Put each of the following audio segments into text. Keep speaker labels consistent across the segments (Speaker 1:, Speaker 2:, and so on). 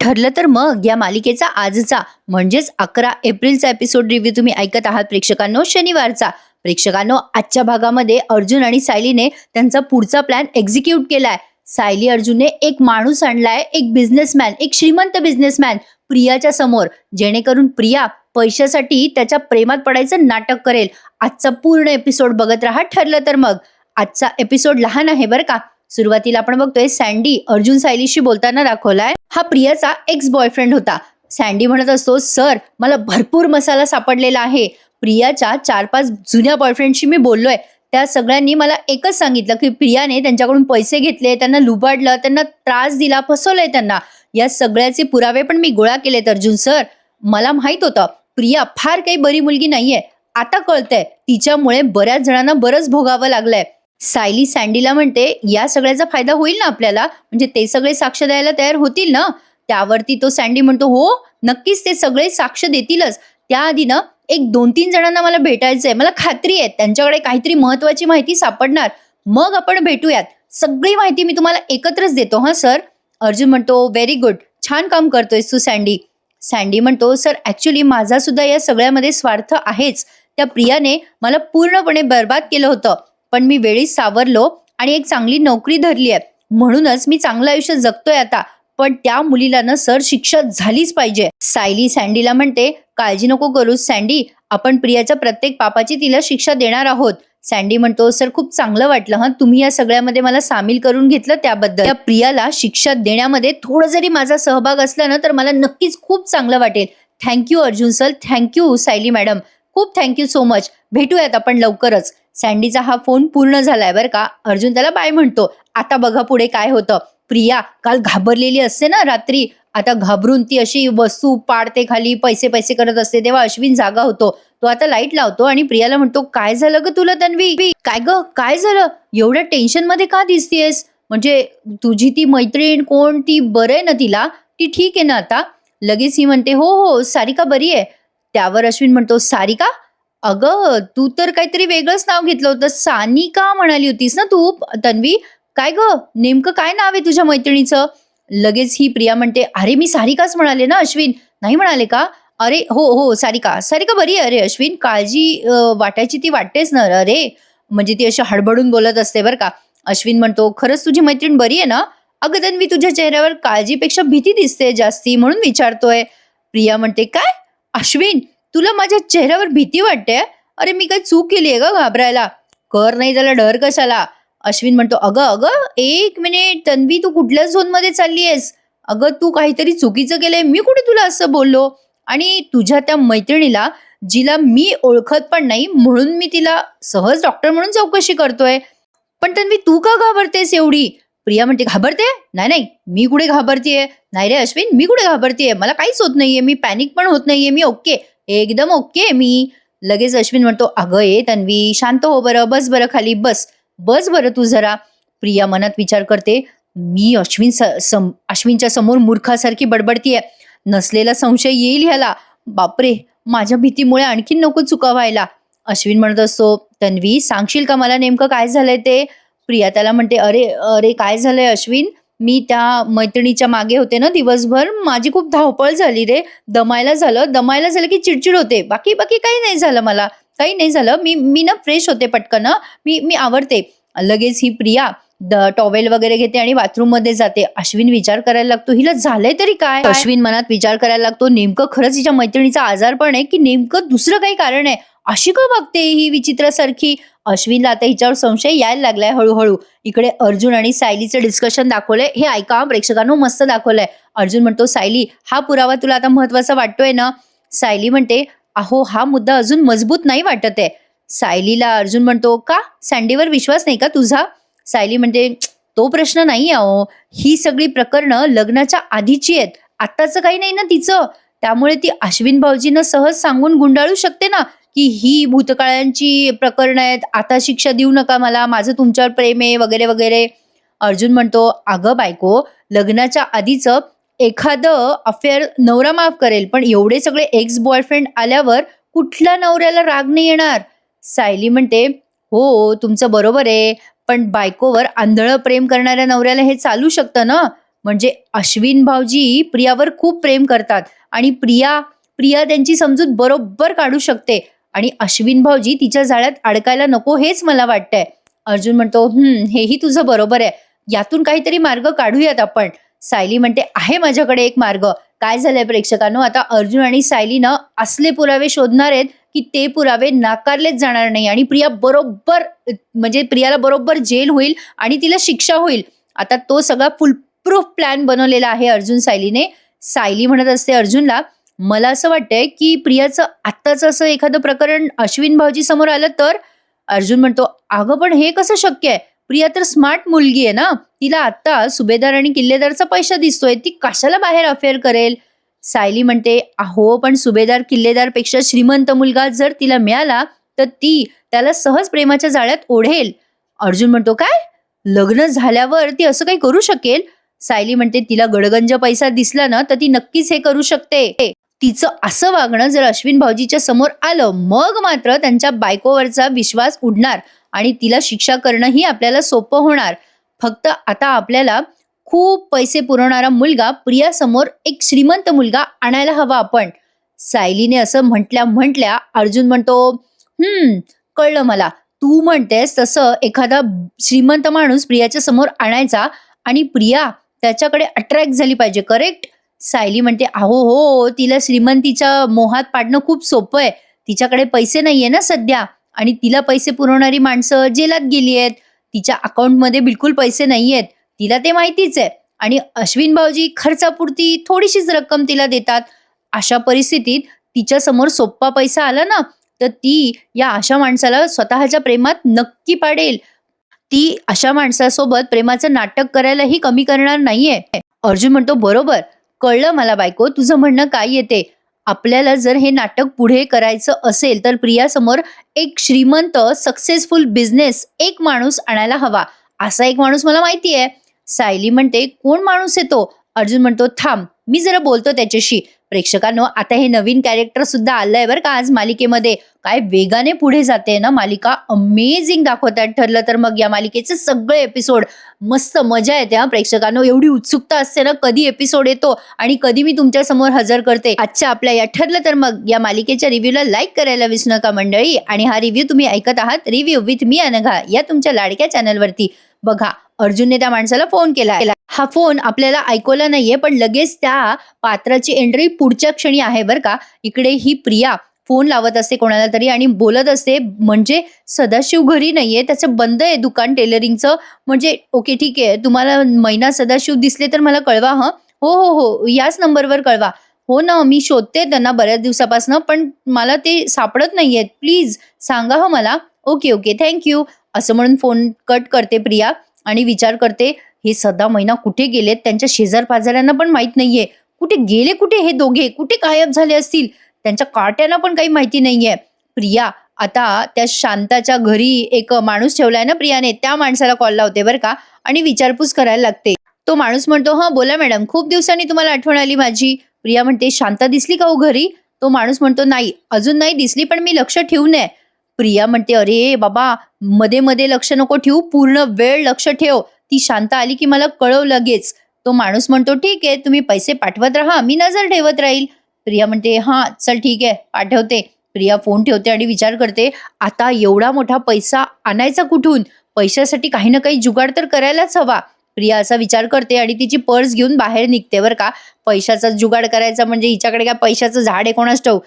Speaker 1: ठरलं तर मग या मालिकेचा आजचा म्हणजेच 11 एप्रिलचा एपिसोड रिव्ह्यू तुम्ही ऐकत आहात प्रेक्षकांनो, शनिवारचा. प्रेक्षकांनो, आजच्या भागामध्ये अर्जुन आणि सायलीने त्यांचा पुढचा प्लॅन एक्झिक्यूट केलाय. सायली अर्जुनने एक माणूस आणलाय, एक बिझनेसमॅन, एक श्रीमंत बिझनेसमॅन प्रियाच्या समोर, जेणेकरून प्रिया पैशासाठी त्याच्या प्रेमात पडायचं नाटक करेल. आजचा पूर्ण एपिसोड बघत राहा. ठरलं तर मग आजचा एपिसोड लहान आहे बरं का. सुरुवातीला आपण बघतोय सँडी अर्जुन सायलीशी बोलताना दाखवलाय. हा प्रियाचा एक्स बॉयफ्रेंड होता. सँडी म्हणत असतो, सर मला भरपूर मसाला सापडलेला आहे. प्रियाच्या 4-5 जुन्या बॉयफ्रेंडशी मी बोललोय. त्या सगळ्यांनी मला एकच सांगितलं की प्रियाने त्यांच्याकडून पैसे घेतले, त्यांना लुबाडलं, त्यांना त्रास दिला, फसवलंय त्यांना. या सगळ्याचे पुरावे पण मी गोळा केलेत अर्जुन सर. मला माहित होतं प्रिया फार काही बरी मुलगी नाहीये. आता कळतंय तिच्यामुळे बऱ्याच जणांना बरंच भोगावं लागलंय. सायली सँडीला म्हणते, या सगळ्याचा फायदा होईल ना आपल्याला, म्हणजे ते सगळे साक्ष द्यायला तयार होतील ना. त्यावरती तो सँडी म्हणतो, हो नक्कीच ते सगळे साक्ष देतीलच. त्याआधी ना 1-2-3 जणांना मला भेटायचंय. मला खात्री आहे त्यांच्याकडे काहीतरी महत्वाची माहिती सापडणार. मग आपण भेटूयात. सगळी माहिती मी तुम्हाला एकत्रच देतो हा सर. अर्जुन म्हणतो, व्हेरी गुड, छान काम करतोयस तू सँडी. सँडी म्हणतो, सर ऍक्च्युली माझा सुद्धा या सगळ्यामध्ये स्वार्थ आहेच. त्या प्रियाने मला पूर्णपणे बर्बाद केलं होतं, पण मी वेळीच सावरलो आणि एक चांगली नोकरी धरली आहे. म्हणूनच मी चांगलं आयुष्य जगतोय आता. पण त्या मुलीला ना सर शिक्षा झालीच पाहिजे. सायली सँडीला म्हणते, काळजी नको करूस सँडी, आपण प्रियाच्या प्रत्येक पापाची तिला शिक्षा देणार आहोत. सँडी म्हणतो, सर खूप चांगलं वाटलं हा तुम्ही या सगळ्यामध्ये मला सामील करून घेतलं त्याबद्दल. त्या प्रियाला शिक्षा देण्यामध्ये थोडं जरी माझा सहभाग असला ना तर मला नक्कीच खूप चांगलं वाटेल. Thank you Arjun sir, thank you Sayali madam, खूप थँक्यू सो मच. भेटूयात आपण लवकरच. सँडीचा हा फोन पूर्ण झालाय बरं का. अर्जुन त्याला बाय म्हणतो. आता बघा पुढे काय होतं. प्रिया काल घाबरलेली असते ना रात्री, आता घाबरून ती अशी वस्तू पाडते खाली, पैसे पैसे करत असते. तेव्हा अश्विन जागा होतो. तो आता लाईट लावतो आणि प्रियाला म्हणतो, काय झालं ग तुला तन्वी? काय ग काय झालं? एवढ्या टेन्शन मध्ये का दिसतेस? म्हणजे तुझी ती मैत्रीण कोण, ती बरं आहे ना तिला? ती ठीक आहे ना आता? लगेच ही म्हणते, हो हो सारिका बरी आहे. त्यावर अश्विन म्हणतो, सारिका? अगं तू तर काहीतरी वेगळंच नाव घेतलं होतं, सानिका म्हणाली होतीस ना तू तन्वी? काय ग नेमकं काय नाव आहे तुझ्या मैत्रिणीचं? लगेच ही प्रिया म्हणते, अरे मी सारिकाच म्हणाले ना अश्विन, नाही म्हणाले का? अरे हो हो सारिका, सारिका बरी आहे. अरे अश्विन काळजी वाटायची ती वाटतेच ना. अरे म्हणजे ती अशी हडबडून बोलत असते बरं का. अश्विन म्हणतो, खरंच तुझी मैत्रीण बरी आहे ना? अगं तन्वी तुझ्या चेहऱ्यावर काळजीपेक्षा भीती दिसते जास्ती, म्हणून विचारतोय. प्रिया म्हणते, काय अश्विन तुला माझ्या चेहऱ्यावर भीती वाटते? अरे मी काय चूक केली आहे का घाबरायला? कर नाही त्याला डर कशाला? अश्विन म्हणतो, अगं अगं एक मिनिट तन्वी, तू कुठल्या झोन मध्ये चालली आहेस? अगं तू काहीतरी चुकीचं केलंय. मी कुठे तुला असं बोललो? आणि तुझ्या त्या मैत्रिणीला जिला मी ओळखत पण नाही म्हणून मी तिला सहज डॉक्टर म्हणून चौकशी करतोय. पण तन्वी तू का घाबरतेस एवढी? प्रिया म्हणते, घाबरते? नाही नाही मी कुठे घाबरतीये. नाही रे अश्विन मी कुठे घाबरतीये, मला काहीच होत नाहीये, मी पॅनिक पण होत नाहीये, मी ओके, एकदम ओके मी. लगेच अश्विन म्हणतो, अगं ए तन्वी शांत हो बरं, बस बरं खाली, बस बस बरं तू जरा. प्रिया मनात विचार करते, मी अश्विनच्या समोर मूर्खासारखी बडबडतीये. नसलेला संशय येईल ह्याला. बापरे, माझ्या भीतीमुळे आणखी नको चुका व्हायला. अश्विन म्हणत असतो, तन्वी सांगशील का मला नेमकं काय झालंय ते? प्रिया त्याला म्हणते, अरे अरे काय झालंय अश्विन? मी त्या मैत्रिणीच्या मागे होते ना दिवसभर, माझी खूप धावपळ झाली रे. दमायला झालं की चिडचिड होते. बाकी बाकी काही नाही झालं, मला काही नाही झालं. मी मी ना फ्रेश होते पटकन, मी मी आवडते. लगेच ही प्रिया टॉवेल वगैरे घेते आणि बाथरूम मध्ये जाते. अश्विन विचार करायला लागतो, हिला झालंय तरी काय? अश्विन मनात विचार करायला लागतो, नेमकं खरंच हिच्या मैत्रिणीचा आजारपण आहे की नेमकं दुसरं काही कारण आहे? अशी का बघते ही विचित्रासारखी? अश्विनला आता हिच्यावर संशय यायला लागलाय हळूहळू. इकडे अर्जुन आणि सायलीचं डिस्कशन दाखवलंय, हे ऐका प्रेक्षकांनो, मस्त दाखवलंय. अर्जुन म्हणतो, सायली हा पुरावा तुला आता महत्वाचा वाटतोय ना? सायली म्हणते, अहो हा मुद्दा अजून मजबूत नाही वाटत आहे. सायलीला अर्जुन म्हणतो, का सँडीवर विश्वास नाही का तुझा? सायली म्हणते, तो प्रश्न नाही अहो, ही सगळी प्रकरणं लग्नाच्या आधीची आहेत, आत्ताचं काही नाही ना तिचं. त्यामुळे ती अश्विन भाऊजींना सहज सांगून गुंडाळू शकते ना की ही भूतकाळांची प्रकरणं आहेत, आता शिक्षा देऊ नका मला, माझं तुमच्यावर प्रेम आहे वगैरे वगैरे. अर्जुन म्हणतो, अगं बायको, लग्नाच्या आधीचं एखादं अफेअर नवरा माफ करेल, पण एवढे सगळे एक्स बॉयफ्रेंड आल्यावर कुठल्या नवऱ्याला राग नाही येणार? सायली म्हणते, हो तुमचं बरोबर आहे, पण बायकोवर आंधळं प्रेम करणाऱ्या नवऱ्याला हे चालू शकतं ना. म्हणजे अश्विन भाऊजी प्रियावर खूप प्रेम करतात आणि प्रिया प्रिया त्यांची समजूत बरोबर काढू शकते आणि अश्विन भाऊजी तिच्या जाळ्यात अडकायला नको हेच मला वाटतंय. अर्जुन म्हणतो, हेही तुझं बरोबर आहे. यातून काहीतरी मार्ग काढूयात आपण." सायली म्हणते, "आहे माझ्याकडे एक मार्ग." काय झालंय प्रेक्षकांनो, आता अर्जुन आणि सायलीनं असले पुरावे शोधणार आहेत की ते पुरावे नाकारलेच जाणार नाही आणि प्रिया बरोबर म्हणजे प्रियाला बरोबर जेल होईल आणि तिला शिक्षा होईल. आता तो सगळा फुल प्रूफ प्लॅन बनवलेला आहे अर्जुन सायलीने. सायली म्हणत असते अर्जुनला, "मला असं वाटतंय की प्रियाचं आत्ताच असं एखादं प्रकरण अश्विन भाऊजी समोर आलं तर?" अर्जुन म्हणतो, "अगं पण हे कसं शक्य आहे? प्रिया तर स्मार्ट मुलगी आहे ना. तिला आत्ता सुभेदार आणि किल्लेदारचा पैसा दिसतोय. ती कशाला बाहेर अफेअर करेल?" सायली म्हणते, "अहो पण सुभेदार किल्लेदारपेक्षा श्रीमंत मुलगा जर तिला मिळाला तर ती त्याला सहज प्रेमाच्या जाळ्यात ओढेल." अर्जुन म्हणतो, "काय? लग्न झाल्यावर ती असं काही करू शकेल?" सायली म्हणते, "तिला गडगंज पैसा दिसला ना तर ती नक्कीच हे करू शकते. तिचं असं वागणं जर अश्विन भाऊजीच्या समोर आलं मग मात्र त्यांच्या बायकोवरचा विश्वास उडणार आणि तिला शिक्षा करणंही आपल्याला सोपं होणार. फक्त आता आपल्याला खूप पैसे पुरवणारा मुलगा प्रियासमोर एक श्रीमंत मुलगा आणायला हवा आपण." सायलीने असं म्हटल्या म्हटल्या अर्जुन म्हणतो, कळलं मला. तू म्हणतेस तसं एखादा श्रीमंत माणूस प्रियाच्या समोर आणायचा आणि प्रिया त्याच्याकडे अट्रॅक्ट झाली पाहिजे, करेक्ट?" सायली म्हणते, "अहो हो, तिला श्रीमंतीच्या मोहात पाडणं खूप सोपं आहे. तिच्याकडे पैसे नाहीये ना सध्या आणि तिला पैसे पुरवणारी माणसं जेलात गेली आहेत. तिच्या अकाउंटमध्ये बिलकुल पैसे नाहीयेत. तिला ते माहितीच आहे आणि अश्विन भाऊजी खर्चापुरती थोडीशीच रक्कम तिला देतात. अशा परिस्थितीत तिच्या समोर सोप्पा पैसा आला ना तर ती या अशा माणसाला स्वतःच्या प्रेमात नक्की पाडेल. ती अशा माणसासोबत प्रेमाचं नाटक करायलाही कमी करणार नाहीये." अर्जुन म्हणतो, "बरोबर, कळलं मला बायको, तुझं म्हणणं काय येते. आपल्याला जर हे नाटक पुढे करायचं असेल तर प्रियासमोर एक श्रीमंत सक्सेसफुल बिझनेस एक माणूस आणायला हवा. असा एक माणूस मला माहिती आहे." सायली म्हणते, "कोण माणूस आहे तो?" अर्जुन म्हणतो, "थांब, मी जरा बोलतो त्याच्याशी." प्रेक्षकांनो, आता हे नवीन कॅरेक्टर सुद्धा आलंय बरं का आज मालिकेमध्ये. काय वेगाने पुढे जाते ना मालिका, अमेझिंग दाखवतात. ठरलं तर मग या मालिकेचे सगळे एपिसोड मस्त मजा येते. प्रेक्षकांनो, एवढी उत्सुकता असते ना कधी एपिसोड येतो आणि कधी मी तुमच्या समोर हजर करते. आजच्या आपल्या या ठरलं तर मग या मालिकेच्या रिव्ह्यूला लाईक करायला विसरू नका मंडळी. आणि हा रिव्ह्यू तुम्ही ऐकत आहात रिव्ह्यू विथ मी अनघा या तुमच्या लाडक्या चॅनलवरती. बघा, अर्जुनने त्या माणसाला फोन केला. हा फोन आपल्याला ऐकवला नाहीये पण लगेच त्या पात्राची एंट्री पुढच्या क्षणी आहे बरं का. इकडे ही प्रिया फोन लावत असते कोणाला तरी आणि बोलत असते, म्हणजे सदाशिव घरी नाहीये, त्याचं बंद आहे दुकान टेलरिंगचं. म्हणजे ओके ठीक आहे, तुम्हाला मैना सदाशिव दिसले तर मला कळवा. हो हो हो, याच नंबरवर कळवा. हो ना, मी शोधते त्यांना बऱ्याच दिवसापासून पण मला ते सापडत नाहीयेत, प्लीज सांगा मला. Okay okay, thank you. असं म्हणून फोन कट करते प्रिया आणि विचार करते, हे सदा मैना कुठे गेलेत? त्यांच्या शेजार पाजाऱ्यांना पण माहित नाहीये. कुठे गेले, कुठे हे दोघे, कुठे गायब झाले असतील? त्यांच्या कार्ट्यांना पण काही माहिती नाहीये. प्रिया आता त्या शांताच्या घरी एक माणूस ठेवलाय ना प्रियाने, त्या माणसाला कॉल लावते बरं का आणि विचारपूस करायला लागते. तो माणूस म्हणतो, "हा बोला मॅडम, खूप दिवसांनी तुम्हाला आठवण आली माझी." प्रिया म्हणते, "शांता दिसली का हो घरी?" तो माणूस म्हणतो, "नाही, अजून नाही दिसली, पण मी लक्ष ठेवून आहे." प्रिया म्हणते, "अरे बाबा, मध्ये मध्ये लक्ष नको ठेवू, पूर्ण वेळ लक्ष ठेव. ती शांता आली की मला कळव लगेच." तो माणूस म्हणतो, "ठीक आहे, तुम्ही पैसे पाठवत राहा, मी नजर ठेवत राहील." प्रिया म्हणते, "हां चल ठीक आहे, पाठवते." प्रिया फोन ठेवते आणि विचार करते, आता एवढा मोठा पैसा आणायचा कुठून? पैशासाठी काही ना काही जुगाड तर करायलाच हवा. प्रिया असा विचार करते आणि तिची पर्स घेऊन बाहेर निघते बरं का. पैशाचा जुगाड करायचा म्हणजे हिच्याकडे काय पैशाचं झाड आहे कोणास ठाऊक.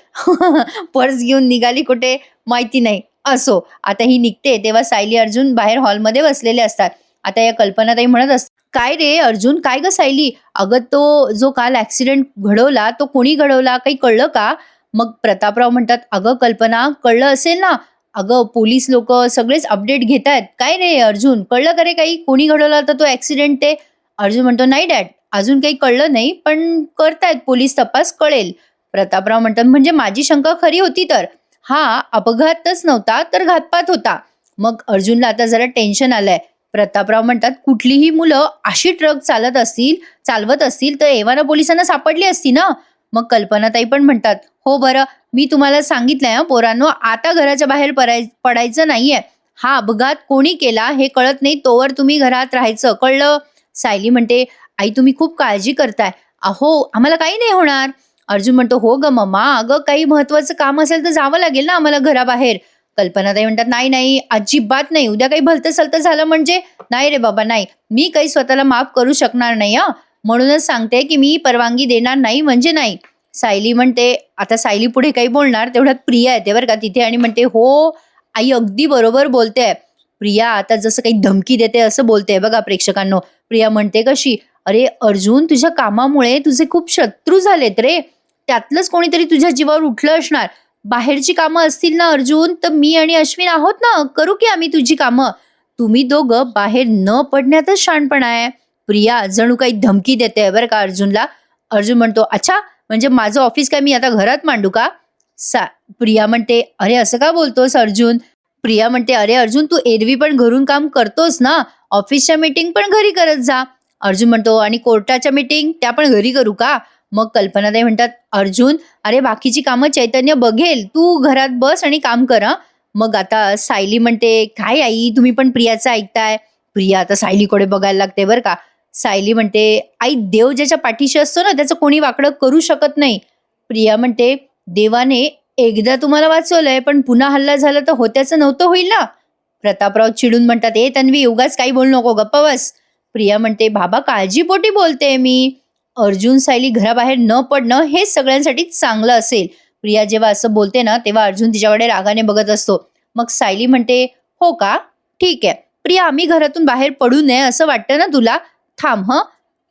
Speaker 1: पर्स घेऊन निघाली कुठे माहिती नाही. असो, आता ही निघते तेव्हा सायली अर्जुन बाहेर हॉलमध्ये बसलेले असतात. आता या कल्पनाताई म्हणत असतात, "काय रे अर्जुन, काय ग सायली? अगं तो जो काल ऍक्सिडेंट घडवला तो कोणी घडवला, काही कळलं का?" मग प्रतापराव म्हणतात, "अगं कल्पना, कळलं असेल ना? अगं पोलीस लोक सगळेच अपडेट घेत आहेत. काय रे अर्जुन, कळलं का रे काही? कोणी घडवला होता तो ऍक्सिडेंट ते?" अर्जुन म्हणतो, "नाही डॅड, अजून काही कळलं नाही, पण करतायत पोलीस तपास, कळेल." प्रतापराव म्हणतात, "म्हणजे माझी शंका खरी होती तर हा अपघातच नव्हता तर घातपात होता." मग अर्जुनला आता जरा टेन्शन आलंय. प्रतापराव म्हणतात, "कुठलीही मुलं अशी ट्रक चालवत असतील तर एव्हाना पोलिसांना सापडली असती ना." मग कल्पनाताई पण म्हणतात, "हो बरं, मी तुम्हाला सांगितलंय पोरांनो, आता घराच्या बाहेर पडायचं नाहीये. हा अपघात कोणी केला हे कळत नाही तोवर तुम्ही घरात राहायचं, कळलं?" सायली म्हणते, आई तुम्ही खूप काळजी करताय. अहो आम्हाला काही नाही होणार. अर्जुन म्हणतो, हो ग मम्मा, अगं काही महत्वाचं काम असेल तर जावं लागेल ना आम्हाला घराबाहेर. कल्पनाताई म्हणतात, नाही नाही अजिबात नाही, उद्या काही भलतं सलतं झालं म्हणजे. नाही रे बाबा नाही, मी काही स्वतःला माफ करू शकणार नाही म्हणूनच सांगते की मी परवानगी देणार नाही म्हणजे नाही. सायली म्हणते, आता सायली पुढे काही बोलणार तेवढ्यात प्रिया येते बरं का तिथे आणि म्हणते, हो आई अगदी बरोबर बोलते. प्रिया आता जसं काही धमकी देते असं बोलते बघा प्रेक्षकांनो. प्रिया म्हणते कशी, अरे अर्जुन तुझ्या कामामुळे तुझे खूप शत्रू झालेत रे, त्यातलंच कोणीतरी तुझ्या जीवावर उठलं असणार. बाहेरची कामं असतील ना अर्जुन, तर मी आणि अश्विन आहोत ना, करू की आम्ही तुझी कामं. तुम्ही दोघं बाहेर न पडण्यातच शहाणपणा आहे. प्रिया जणू काही धमकी देते बरं का अर्जुनला. अर्जुन म्हणतो, अच्छा म्हणजे माझं ऑफिस काय मी आता घरात मांडू का? सा प्रिया म्हणते, अरे असं का बोलतोस अर्जुन? प्रिया म्हणते, अरे अर्जुन तू एरवी पण घरून काम करतोस ना, ऑफिसच्या मीटिंग पण घरी करत जा. अर्जुन म्हणतो, आणि कोर्टाच्या मीटिंग त्या पण घरी करू का? मग कल्पनाताई म्हणतात, अर्जुन अरे बाकीची कामं चैतन्य बघेल, तू घरात बस आणि काम कर हं. मग आता सायली म्हणते, काय आई तुम्ही पण प्रियाचं ऐकताय? प्रिया आता सायलीकडे बघायला लागते बरं का. सायली म्हणते, आई देव ज्याच्या पाठीशी असतो ना त्याचं कोणी वाकडं करू शकत नाही. प्रिया म्हणते, देवाने एकदा तुम्हाला वाचवलंय पण पुन्हा हल्ला झाला तर होत्याचं नव्हतं होईल ना. प्रतापराव चिडून म्हणतात, ए तन्वी उगाच काही बोलू नको, गप्प बस. प्रिया म्हणते, बाबा काळजीपोटी बोलते मी. अर्जुन सायली घराबाहेर न पडणं हे सगळ्यांसाठी चांगलं असेल. प्रिया जेव्हा असं बोलते ना तेव्हा अर्जुन तिच्याकडे रागाने बघत असतो. मग सायली म्हणते, हो का, ठीक आहे प्रिया, आम्ही घरातून बाहेर पडू नये असं वाटतं ना तुला? थांब हं.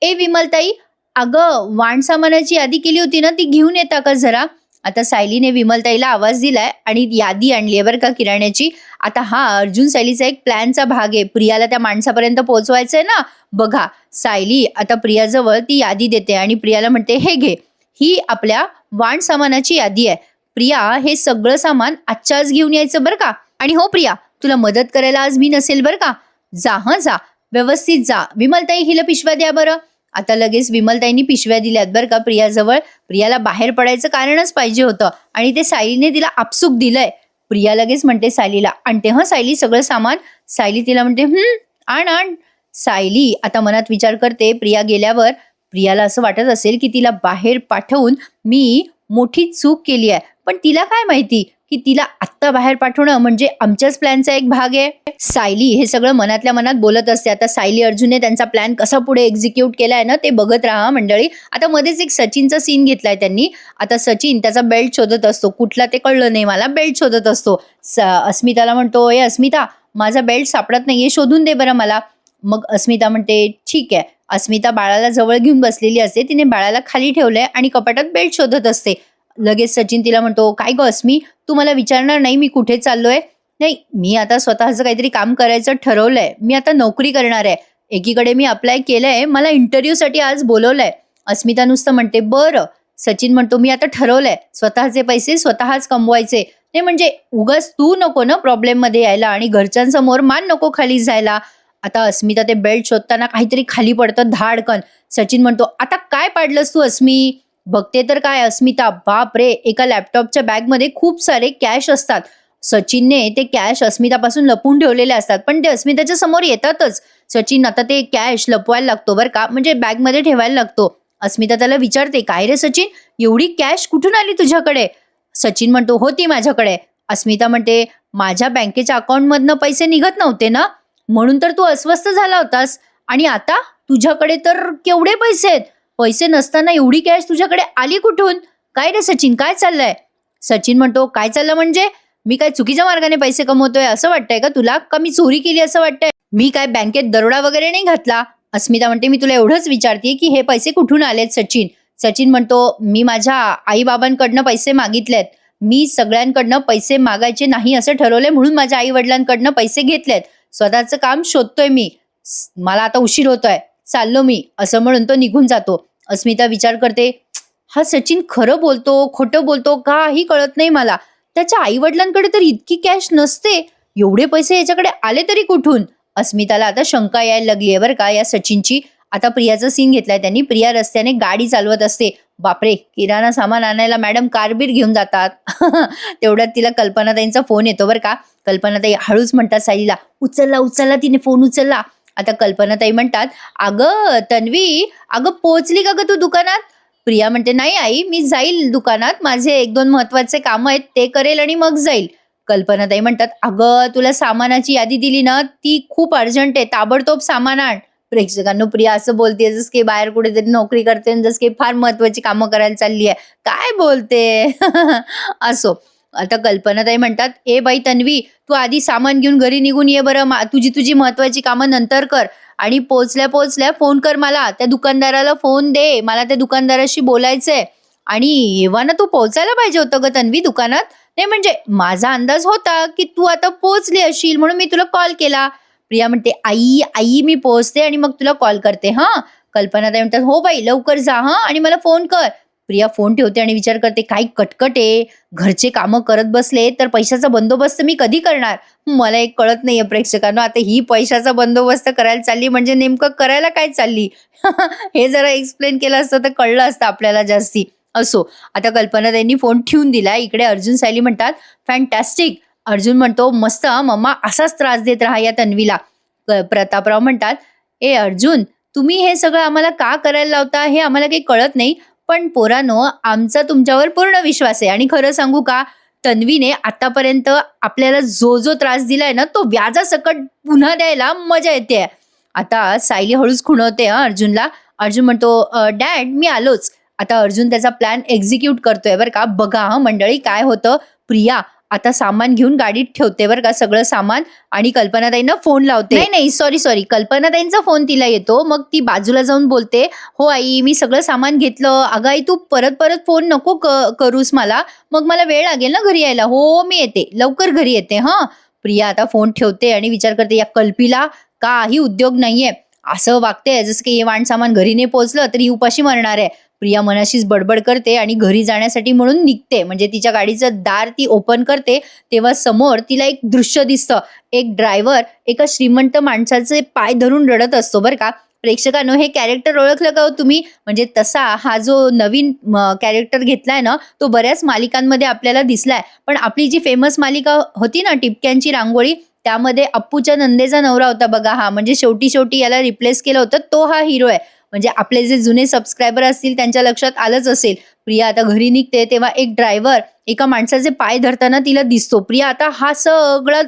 Speaker 1: ए विमलताई, अगं वाण सामानाची यादी केली होती ना ती घेऊन येता का जरा? आता सायलीने विमलताईला आवाज दिलाय आणि यादी आणली आहे बरं का किराण्याची. आता हा अर्जुन सायलीचा एक प्लॅनचा भाग आहे, प्रियाला त्या माणसापर्यंत पोहोचवायचंय ना. बघा सायली आता प्रियाजवळ ती यादी देते आणि प्रियाला म्हणते, हे घे, ही आपल्या वाण सामानाची यादी आहे. प्रिया हे सगळं सामान आजच्याच घेऊन यायचं बरं का. आणि हो प्रिया, तुला मदत करायला आज मी नसेल बरं का. जा हं जा, व्यवस्थित जा. विमलताई हिला पिशव्या द्या बरं. आता लगेच विमलताईंनी पिशव्या दिल्यात बरं का प्रियाजवळ. प्रियाला बाहेर पडायचं कारणच पाहिजे होतं आणि ते सायलीने तिला आपसूक दिलंय. प्रिया लगेच म्हणते सायलीला, आणते हं सायली सगळं सामान. सायली तिला म्हणते, आण आण. सायली आता मनात विचार करते, प्रिया गेल्यावर प्रियाला असं वाटत असेल की तिला बाहेर पाठवून मी मोठी चूक केली आहे, पण तिला काय माहिती की तिला आत्ता बाहेर पाठवणं म्हणजे आमच्याच प्लॅनचा एक भाग आहे. सायली हे सगळं मनातल्या मनात बोलत असते. आता सायली अर्जुनने त्यांचा प्लॅन कसा पुढे एक्झिक्यूट केलाय ना ते बघत राहा मंडळी. आता मध्येच एक सचिनचा सीन घेतलाय त्यांनी. आता सचिन त्याचा बेल्ट शोधत असतो, कुठला ते कळलं नाही मला, बेल्ट शोधत असतो. अस्मिताला म्हणतो, ए अस्मिता माझा बेल्ट सापडत नाहीये, शोधून दे बरं मला. मग अस्मिता म्हणते, ठीक आहे. अस्मिता बाळाला जवळ घेऊन बसलेली असते, तिने बाळाला खाली ठेवलंय आणि कपाटात बेल्ट शोधत असते. लगेच सचिन तिला म्हणतो, काय ग अस्मी, तू मला विचारणार नाही मी कुठे चाललोय? नाही, मी आता स्वतःचं काहीतरी काम करायचं ठरवलंय, मी आता नोकरी करणार आहे. एकीकडे मी अप्लाय केलंय, मला इंटरव्ह्यूसाठी आज बोलवलंय. अस्मिता नुसतं म्हणते, बरं. सचिन म्हणतो, मी आता ठरवलंय स्वतःचे पैसे स्वतःच कमवायचे. नाही म्हणजे उगाच तू नको ना प्रॉब्लेम मध्ये यायला आणि घरच्यांसमोर मान नको खाली जायला. आता अस्मिता ते बेल्ट शोधताना काहीतरी खाली पडतं धाडकन. सचिन म्हणतो, आता काय पाडलंस तू अस्मी? बघते तर काय अस्मिता, बाप रे, एका लॅपटॉपच्या बॅगमध्ये खूप सारे कॅश असतात. सचिनने ते कॅश अस्मितापासून लपवून ठेवलेले असतात, पण ते अस्मिताच्या समोर येतातच. सचिन आता ते कॅश लपवायला लागतो बरं का, म्हणजे बॅगमध्ये ठेवायला लागतो. अस्मिता त्याला विचारते, काय रे सचिन, एवढी कॅश कुठून आली तुझ्याकडे? सचिन म्हणतो, होती माझ्याकडे. अस्मिता म्हणते, माझ्या बँकेच्या अकाउंटमधनं पैसे निघत नव्हते ना, म्हणून तर तू अस्वस्थ झाला होतास. आणि आता तुझ्याकडे तर केवढे पैसे आहेत, पैसे नसताना एवढी कॅश तुझ्याकडे आली कुठून? काय रे सचिन, काय चाललंय? सचिन म्हणतो, काय चाललं म्हणजे? मी काय चुकीच्या मार्गाने पैसे कमवतोय असं वाटतंय का तुला? का मी चोरी केली असं वाटतंय? मी काय बँकेत दरोडा वगैरे नाही घातला. अस्मिता म्हणते, मी तुला एवढंच विचारते की हे पैसे कुठून आलेत सचिन? सचिन म्हणतो, मी माझ्या आई बाबांकडनं पैसे मागितलेत. मी सगळ्यांकडनं पैसे मागायचे नाही असं ठरवलंय, म्हणून माझ्या आई वडिलांकडनं पैसे घेतलेत. स्वतःचं काम शोधतोय मी. मला आता उशीर होतोय, चाललो मी, असं म्हणून तो निघून जातो. अस्मिता विचार करते, हा सचिन खरं बोलतो खोटं बोलतो काही कळत नाही मला. त्याच्या आई वडिलांकडे तर इतकी कॅश नसते, एवढे पैसे याच्याकडे आले तरी कुठून? अस्मिताला आता शंका यायला लागली आहे बरं का या सचिनची. आता प्रियाचा सीन घेतलाय त्यांनी. प्रिया रस्त्याने गाडी चालवत असते. बापरे, किराणा सामान आणायला मॅडम कारबीर घेऊन जातात. तेवढ्यात तिला कल्पनाताईंचा फोन येतो बरं का. कल्पनाताई हळूच म्हणतात सायलीला, उचलला उचलला, तिने फोन उचलला. आता कल्पनाताई म्हणतात, "अगं तन्वी, अगं पोहोचली का गं तू दुकानात?" प्रिया म्हणते, "नाही आई, मी जाईल दुकानात. माझे 1-2 महत्त्वाचे कामं आहेत, ते करेल आणि मग जाईल." कल्पनाताई म्हणतात, "अगं तुला सामानाची यादी दिली ना, ती खूप अर्जंट आहे. ताबडतोब सामान आण." प्रेक्षकांनो, प्रिया असं बोलतेय जसं की बाहेर कुठेतरी नोकरी करते आणि जसं की फार महत्त्वाची कामं करायला चालली आहे. काय बोलते? असो. आता कल्पनाताई म्हणतात, "ए बाई तन्वी, तू आधी सामान घेऊन घरी निघून ये बरं. तुझी तुझी महत्त्वाची कामं नंतर कर आणि पोहोचल्या-पोहोचल्या फोन कर मला. त्या दुकानदाराला फोन दे. मला त्या दुकानदाराशी बोलायचंय आणि एव्हाना तू पोहोचायला पाहिजे होतं गं तन्वी दुकानात." नाही म्हणजे माझा अंदाज होता, की तू आता पोहोचली असशील म्हणून मी तुला कॉल केला. प्रिया म्हणते, "आई, आई मी पोहोचते आणि मग तुला कॉल करते हां." कल्पनाताई म्हणतात, "हो बाई लवकर जा हां आणि मला फोन कर." प्रिया फोन ठेवते आणि विचार करते, "काय कटकट आहे. घरचे कामं करत बसले तर पैशाचा बंदोबस्त मी कधी करणार?" मला एक कळत नाहीये प्रेक्षकांनो, आता ही पैशाचा बंदोबस्त करायला चालली म्हणजे नेमकं करायला काय चालली? हे जरा एक्सप्लेन केलं असतं तर कळलं असतं आपल्याला जास्ती. असो, आता कल्पनाताईंनी फोन ठेवून दिला. इकडे अर्जुन सायली म्हणतात, "फॅन्टॅस्टिक." अर्जुन म्हणतो, "मस्त हां मम्मा, असाच त्रास देत राहा या तन्वीला." प्रतापराव म्हणतात, "ए अर्जुन, तुम्ही हे सगळं आम्हाला का करायला लावता हे आम्हाला काही कळत नाही. पण पोरांनो, आमचा तुमच्यावर पूर्ण विश्वास आहे आणि खरं सांगू का, तन्वीने आतापर्यंत आपल्याला जो त्रास दिलाय ना, तो व्याजासकट पुन्हा द्यायला मजा येतेय." आता सायली हळूच खुणवते हां अर्जुनला. अर्जुन म्हणतो, "डॅड मी आलोच." आता अर्जुन त्याचा प्लॅन एक्झिक्यूट करतोय बरं का. बघा हां मंडळी काय होतं. प्रिया आता सामान घेऊन गाडीत ठेवते बरं का सगळं सामान आणि कल्पनाताईंना फोन लावते. नाही, सॉरी. कल्पनाताईंचा फोन तिला येतो. मग ती बाजूला जाऊन बोलते, "हो आई, मी सगळं सामान घेतलं. अगं आई, तू परत-परत फोन नको करूस मला. मग मला वेळ लागेल ना घरी यायला. हो, मी येते. लवकर घरी येते हां." प्रिया आता फोन ठेवते आणि विचार करते, या कल्पीला काही उद्योग नाहीये. असं वागते जसं की हे वाण सामान घरी नाही पोहोचलं तरी ही उपाशी मरणार आहे. प्रिया मनाशीच बडबड करते आणि घरी जाण्यासाठी म्हणून निघते. म्हणजे तिच्या गाडीचं दार ती ओपन करते, तेव्हा समोर तिला एक दृश्य दिसतं. एक ड्रायव्हर एका श्रीमंत माणसाचे पाय धरून रडत असतो बरं का. प्रेक्षकांनो, हे कॅरेक्टर ओळखलं का हो तुम्ही? म्हणजे तसा हा जो नवीन कॅरेक्टर घेतलाय ना, तो बऱ्याच मालिकांमध्ये आपल्याला दिसलाय. पण आपली जी फेमस मालिका होती ना, टिपक्यांची रांगोळी, त्यामध्ये अप्पूच्या नंदेचा नवरा होता बघा हा. म्हणजे शेवटी याला रिप्लेस केलं होतं, तो हा हिरो आहे. म्हणजे आपले जे जुने सबस्क्रायबर असतील त्यांच्या लक्षात आलंच असेल. प्रिया आता घरी निघते तेव्हा एक ड्रायव्हर एका माणसाचे पाय धरताना तिला दिसतो. प्रिया आता हा सगळा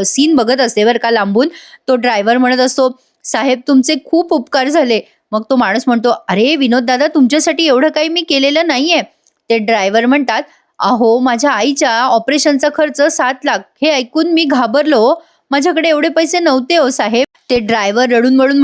Speaker 1: सीन बघत असते बरं का लांबून. तो ड्रायव्हर म्हणत असतो, "साहेब तुमचे खूप उपकार झाले." मग तो माणूस म्हणतो, "अरे विनोद दादा, तुमच्यासाठी एवढं काही मी केलेलं नाहीये." ते ड्रायव्हर म्हणतात, "अहो माझ्या आईच्या ऑपरेशनचा खर्च 7 लाख." हे ऐकून मी घाबरलो हो. "माझ्याकडे एवढे पैसे नव्हते हो साहेब." ते ड्रायव्हर रडून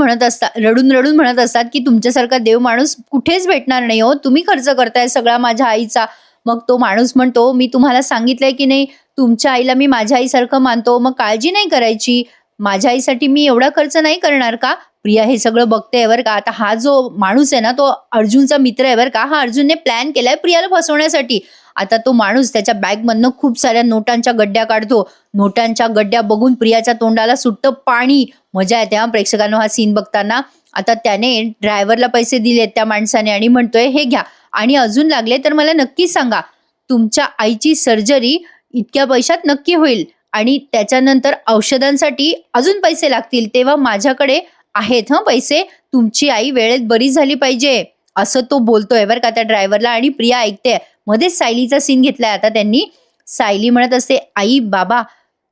Speaker 1: म्हणत असतात, की "तुमच्यासारखा देव माणूस कुठेच भेटणार नाही हो. तुम्ही खर्च करताय सगळा माझ्या आईचा." मग तो माणूस म्हणतो, "मी तुम्हाला सांगितलंय की नाही, तुमच्या आईला मी माझ्या आईसारखं मानतो. मग काळजी नाही करायची. माझ्या आईसाठी मी एवढा खर्च नाही करणार का?" प्रिया हे सगळं बघते बरं का. आता हा जो माणूस आहे ना, तो अर्जुनचा मित्र आहे बरं का. हा अर्जुनने प्लॅन केलाय प्रियाला फसवण्यासाठी. आता तो माणूस त्याच्या बॅगमधनं खूप साऱ्या नोटांच्या गड्ड्या काढतो. नोटांच्या गड्ड्या बघून प्रियाच्या तोंडाला सुटतं पाणी. मजा येते हां प्रेक्षकांनो हा सीन बघताना. आता त्याने ड्रायव्हरला पैसे दिलेत त्या माणसाने आणि म्हणतोय, "हे घ्या आणि अजून लागले तर मला नक्की सांगा. तुमच्या आईची सर्जरी इतक्या पैशात नक्की होईल आणि त्याच्यानंतर औषधांसाठी अजून पैसे लागतील. तेव्हा माझ्याकडे आहेत हं पैसे. तुमची आई वेळेत बरी झाली पाहिजे." असं तो बोलतोय बरं का त्या ड्रायव्हरला आणि प्रिया ऐकते. मध्येच सायलीचा सीन घेतलाय आता त्यांनी. सायली म्हणत असते, "आई, बाबा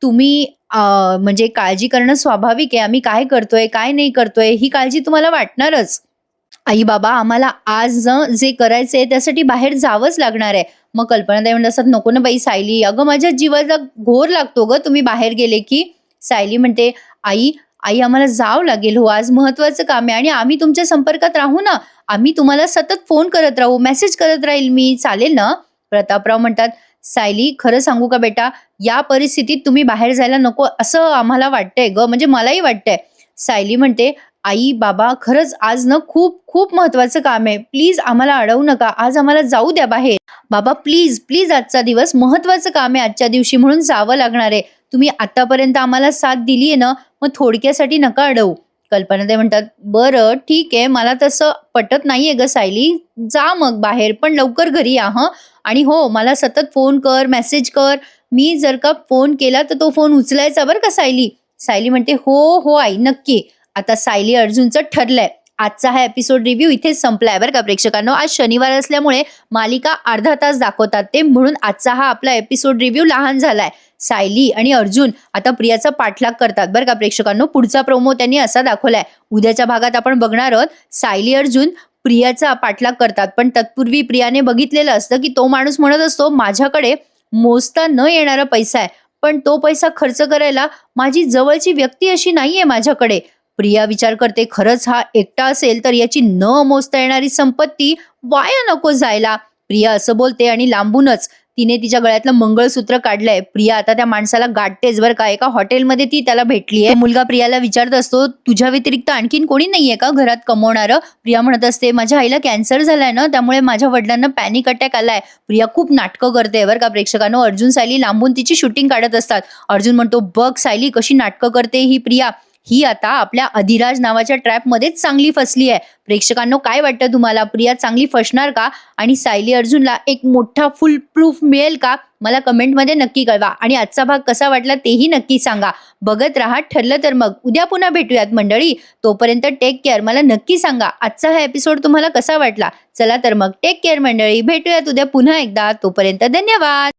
Speaker 1: तुम्ही म्हणजे काळजी करणं स्वाभाविक आहे. आम्ही काय करतोय, काय नाही करतोय, ही काळजी तुम्हाला वाटणारच. आई बाबा आम्हाला आज जे करायचंय त्यासाठी बाहेर जावंच लागणार आहे." मग कल्पनाताई म्हणत असतात, "नको ना बाई सायली, अगं माझ्या जीवाला घोर लागतो गं तुम्ही बाहेर गेले की." सायली म्हणते, "आई, आई आम्हाला जावं लागेल हो, आज महत्वाचं काम आहे आणि आम्ही तुमच्या संपर्कात राहू ना. आम्ही तुम्हाला सतत फोन करत राहू, मेसेज करत राहील मी, चालेल ना?" प्रतापराव म्हणतात, "सायली खरं सांगू का बेटा, या परिस्थितीत तुम्ही बाहेर जायला नको असं आम्हाला वाटतंय गं, म्हणजे मलाही वाटतंय." सायली म्हणते, "आई, बाबा खरंच आज ना खूप खूप महत्वाचं काम आहे. प्लीज आम्हाला अडवू नका. आज आम्हाला जाऊ द्या बाहेर. बाबा प्लीज आजचा दिवस महत्वाचं काम आहे आजच्या दिवशी म्हणून जावं लागणार आहे. तुम्ही आतापर्यंत आम्हाला साथ दिली आहे ना, मग थोडक्यासाठी नका अडवू." कल्पनाताई म्हणतात, "बरं ठीक आहे. मला तसं पटत नाहीये गं सायली. जा मग बाहेर, पण लवकर घरी या हं. आणि हो मला सतत फोन कर, मेसेज कर. मी जर का फोन केला तर तो फोन उचलायचा बरं का सायली." सायली म्हणते, "हो आई नक्की." आता सायली अर्जुनचं ठरलंय. आजचा हा एपिसोड रिव्ह्यू इथेच संपलाय बरं का प्रेक्षकांनो. आज शनिवार असल्यामुळे मालिका अर्धा तास दाखवतात ते, म्हणून आजचा हा आपला एपिसोड रिव्ह्यू लहान झालाय. सायली आणि अर्जुन आता प्रियाचा पाठलाग करतात बरं का प्रेक्षकांनो. पुढचा प्रोमो त्यांनी असा दाखवलाय. उद्याच्या भागात आपण बघणार आहोत सायली अर्जुन प्रियाचा पाठलाग करतात, पण तत्पूर्वी प्रियाने बघितलेलं असतं की तो माणूस म्हणत असतो माझ्याकडे मोजता न येणारा पैसा आहे, पण तो पैसा खर्च करायला माझी जवळची व्यक्ती अशी नाहीये माझ्याकडे. प्रिया विचार करते, खरंच हा एकटा असेल तर याची न मोजता येणारी संपत्ती वाया नको जायला. प्रिया असं बोलते आणि लांबूनच तिने तिच्या गळ्यातलं मंगळसूत्र काढलंय. प्रिया आता त्या माणसाला गाठतेच बरं का. एका हॉटेलमध्ये ती त्याला भेटलीये. मुलगा प्रियाला विचारत असतो, तुझ्या व्यतिरिक्त आणखीन कोणी नाहीये का घरात कमवणारं? प्रिया म्हणत असते, माझ्या आईला कॅन्सर झालाय ना, त्यामुळे माझ्या वडिलांना पॅनिक अटॅक आलाय. प्रिया खूप नाटकं करते बरं का प्रेक्षकांनो. अर्जुन सायली लांबून तिची शूटिंग काढत असतात. अर्जुन म्हणतो, बघ सायली कशी नाटकं करते ही प्रिया. ही आता आपल्या अधिराज नावाच्या ट्रॅपमध्येच चांगली फसली आहे. प्रेक्षकांनो काय वाटतं तुम्हाला, प्रिया चांगली फसणार का आणि सायली अर्जुनला एक मोठा फुल प्रूफ मिळेल का? मला कमेंटमध्ये नक्की कळवा आणि आजचा भाग कसा वाटला तेही नक्की सांगा. बघत राहा. ठरलं तर मग उद्या पुन्हा भेटूयात मंडळी. तोपर्यंत टेक केअर. मला नक्की सांगा आजचा हा एपिसोड तुम्हाला कसा वाटला. चला तर मग टेक केअर मंडळी. भेटूयात उद्या पुन्हा एकदा. तोपर्यंत धन्यवाद.